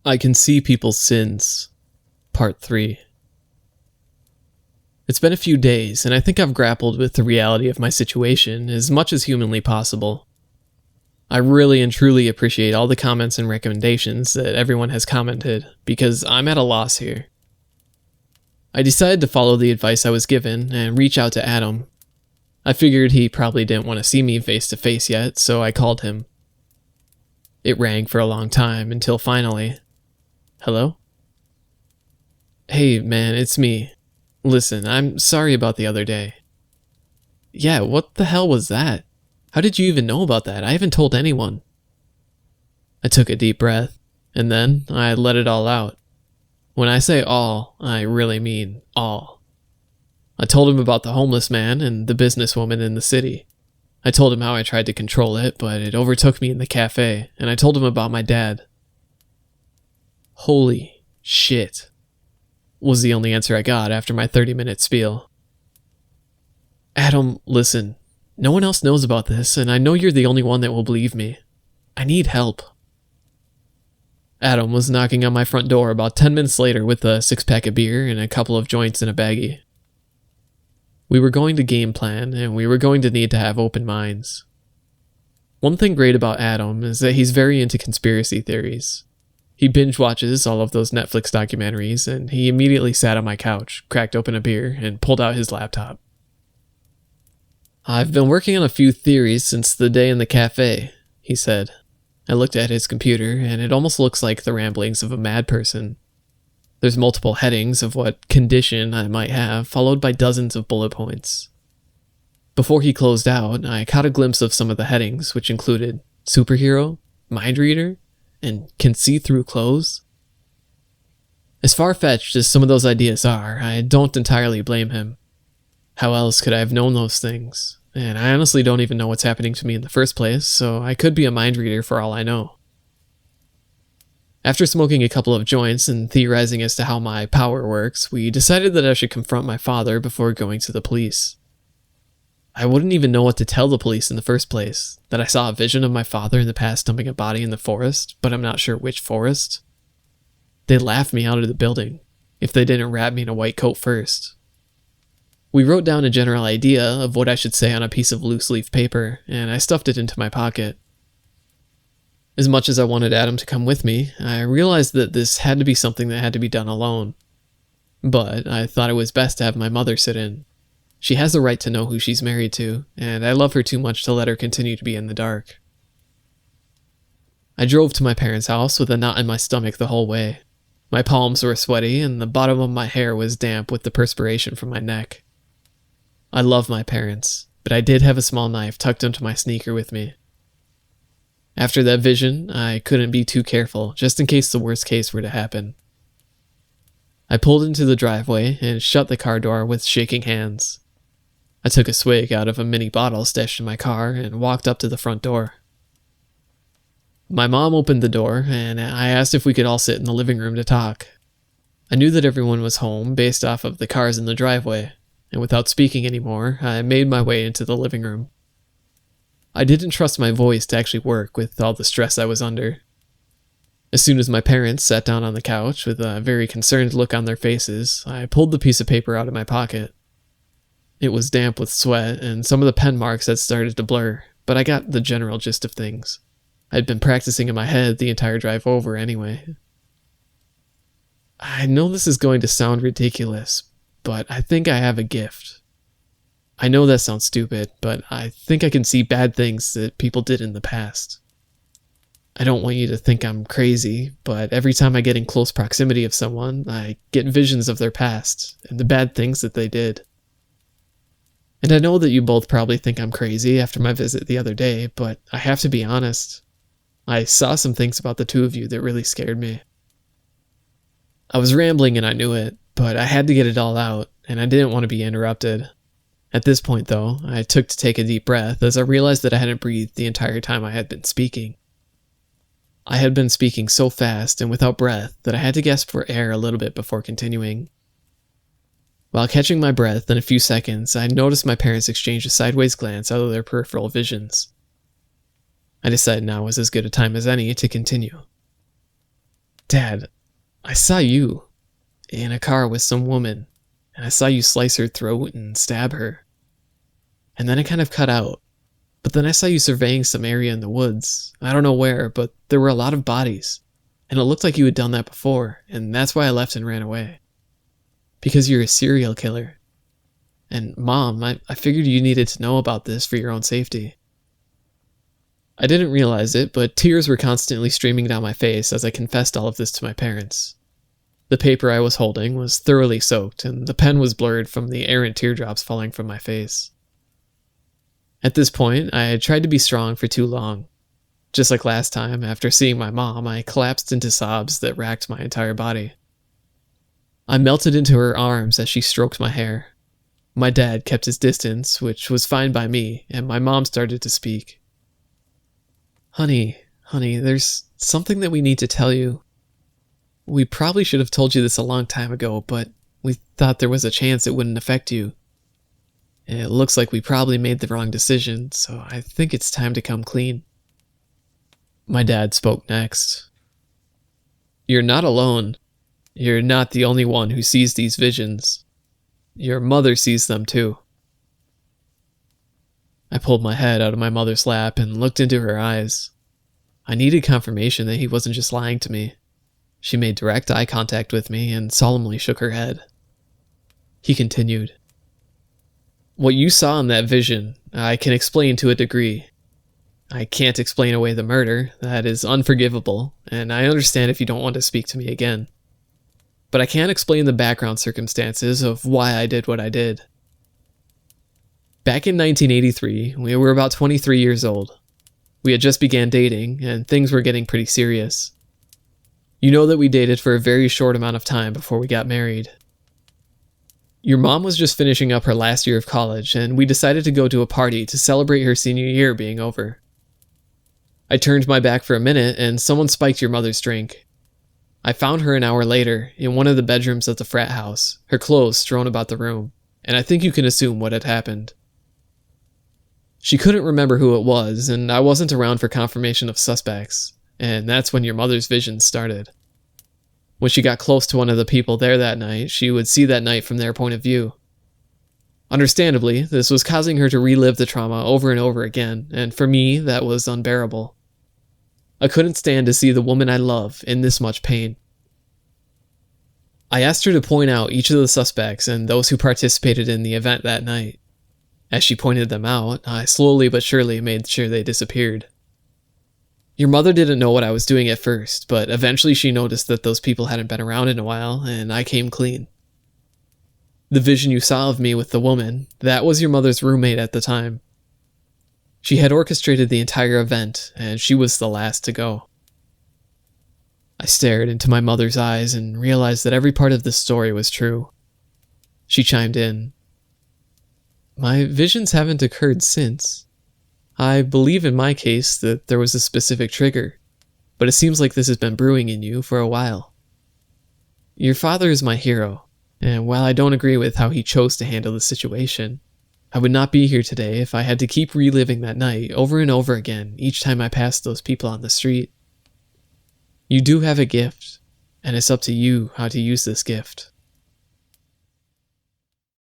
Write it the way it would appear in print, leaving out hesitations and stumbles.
I can see people's sins. Part 3. It's been a few days, and I think I've grappled with the reality of my situation as much as humanly possible. I really and truly appreciate all the comments and recommendations that everyone has commented, because I'm at a loss here. I decided to follow the advice I was given and reach out to Adam. I figured he probably didn't want to see me face to face yet, so I called him. It rang for a long time until finally... Hello? Hey, man, it's me. Listen, I'm sorry about the other day. Yeah, what the hell was that? How did you even know about that? I haven't told anyone. I took a deep breath, and then I let it all out. When I say all, I really mean all. I told him about the homeless man and the businesswoman in the city. I told him how I tried to control it, but it overtook me in the cafe, and I told him about my dad. Holy shit, was the only answer I got after my 30-minute spiel. Adam, listen, no one else knows about this, and I know you're the only one that will believe me. I need help. Adam was knocking on my front door about 10 minutes later with a 6-pack of beer and a couple of joints in a baggie. We were going to game plan, and we were going to need to have open minds. One thing great about Adam is that he's very into conspiracy theories. He binge watches all of those Netflix documentaries, and he immediately sat on my couch, cracked open a beer, and pulled out his laptop. I've been working on a few theories since the day in the cafe, he said. I looked at his computer, and it almost looks like the ramblings of a mad person. There's multiple headings of what condition I might have, followed by dozens of bullet points. Before he closed out, I caught a glimpse of some of the headings, which included superhero, mind reader, and can see through clothes. As far-fetched as some of those ideas are, I don't entirely blame him. How else could I have known those things? And I honestly don't even know what's happening to me in the first place, so I could be a mind reader for all I know. After smoking a couple of joints and theorizing as to how my power works, we decided that I should confront my father before going to the police. I wouldn't even know what to tell the police in the first place, that I saw a vision of my father in the past dumping a body in the forest, but I'm not sure which forest. They'd laugh me out of the building, if they didn't wrap me in a white coat first. We wrote down a general idea of what I should say on a piece of loose leaf paper, and I stuffed it into my pocket. As much as I wanted Adam to come with me, I realized that this had to be something that had to be done alone. But I thought it was best to have my mother sit in. She has the right to know who she's married to, and I love her too much to let her continue to be in the dark. I drove to my parents' house with a knot in my stomach the whole way. My palms were sweaty, and the bottom of my hair was damp with the perspiration from my neck. I love my parents, but I did have a small knife tucked into my sneaker with me. After that vision, I couldn't be too careful, just in case the worst case were to happen. I pulled into the driveway and shut the car door with shaking hands. I took a swig out of a mini bottle stashed in my car and walked up to the front door. My mom opened the door, and I asked if we could all sit in the living room to talk. I knew that everyone was home based off of the cars in the driveway, and without speaking anymore, I made my way into the living room. I didn't trust my voice to actually work with all the stress I was under. As soon as my parents sat down on the couch with a very concerned look on their faces, I pulled the piece of paper out of my pocket. It was damp with sweat, and some of the pen marks had started to blur, but I got the general gist of things. I'd been practicing in my head the entire drive over anyway. I know this is going to sound ridiculous, but I think I have a gift. I know that sounds stupid, but I think I can see bad things that people did in the past. I don't want you to think I'm crazy, but every time I get in close proximity of someone, I get visions of their past and the bad things that they did. And I know that you both probably think I'm crazy after my visit the other day, but I have to be honest. I saw some things about the two of you that really scared me. I was rambling and I knew it, but I had to get it all out, and I didn't want to be interrupted. At this point, though, I took to take a deep breath as I realized that I hadn't breathed the entire time I had been speaking. I had been speaking so fast and without breath that I had to gasp for air a little bit before continuing. While catching my breath in a few seconds, I noticed my parents exchange a sideways glance out of their peripheral visions. I decided now was as good a time as any to continue. Dad, I saw you in a car with some woman, and I saw you slice her throat and stab her. And then it kind of cut out. But then I saw you surveying some area in the woods. I don't know where, but there were a lot of bodies. And it looked like you had done that before, and that's why I left and ran away. Because you're a serial killer. And Mom, I figured you needed to know about this for your own safety. I didn't realize it, but tears were constantly streaming down my face as I confessed all of this to my parents. The paper I was holding was thoroughly soaked, and the pen was blurred from the errant teardrops falling from my face. At this point, I had tried to be strong for too long. Just like last time, after seeing my mom, I collapsed into sobs that racked my entire body. I melted into her arms as she stroked my hair. My dad kept his distance, which was fine by me, and my mom started to speak. Honey, there's something that we need to tell you. We probably should have told you this a long time ago, but we thought there was a chance it wouldn't affect you. It looks like we probably made the wrong decision, so I think it's time to come clean. My dad spoke next. You're not alone. You're not the only one who sees these visions. Your mother sees them too. I pulled my head out of my mother's lap and looked into her eyes. I needed confirmation that he wasn't just lying to me. She made direct eye contact with me and solemnly shook her head. He continued. What you saw in that vision, I can explain to a degree. I can't explain away the murder. That is unforgivable, and I understand if you don't want to speak to me again. But I can't explain the background circumstances of why I did what I did. Back in 1983, we were about 23 years old. We had just began dating, and things were getting pretty serious. You know that we dated for a very short amount of time before we got married. Your mom was just finishing up her last year of college, and we decided to go to a party to celebrate her senior year being over. I turned my back for a minute, and someone spiked your mother's drink. I found her an hour later, in one of the bedrooms at the frat house, her clothes strewn about the room, and I think you can assume what had happened. She couldn't remember who it was, and I wasn't around for confirmation of suspects, and that's when your mother's visions started. When she got close to one of the people there that night, she would see that night from their point of view. Understandably, this was causing her to relive the trauma over and over again, and for me, that was unbearable. I couldn't stand to see the woman I love in this much pain. I asked her to point out each of the suspects and those who participated in the event that night. As she pointed them out, I slowly but surely made sure they disappeared. Your mother didn't know what I was doing at first, but eventually she noticed that those people hadn't been around in a while, and I came clean. The vision you saw of me with the woman, that was your mother's roommate at the time. She had orchestrated the entire event, and she was the last to go. I stared into my mother's eyes and realized that every part of this story was true. She chimed in. My visions haven't occurred since. I believe in my case that there was a specific trigger, but it seems like this has been brewing in you for a while. Your father is my hero, and while I don't agree with how he chose to handle the situation, I would not be here today if I had to keep reliving that night over and over again each time I passed those people on the street. You do have a gift, and it's up to you how to use this gift.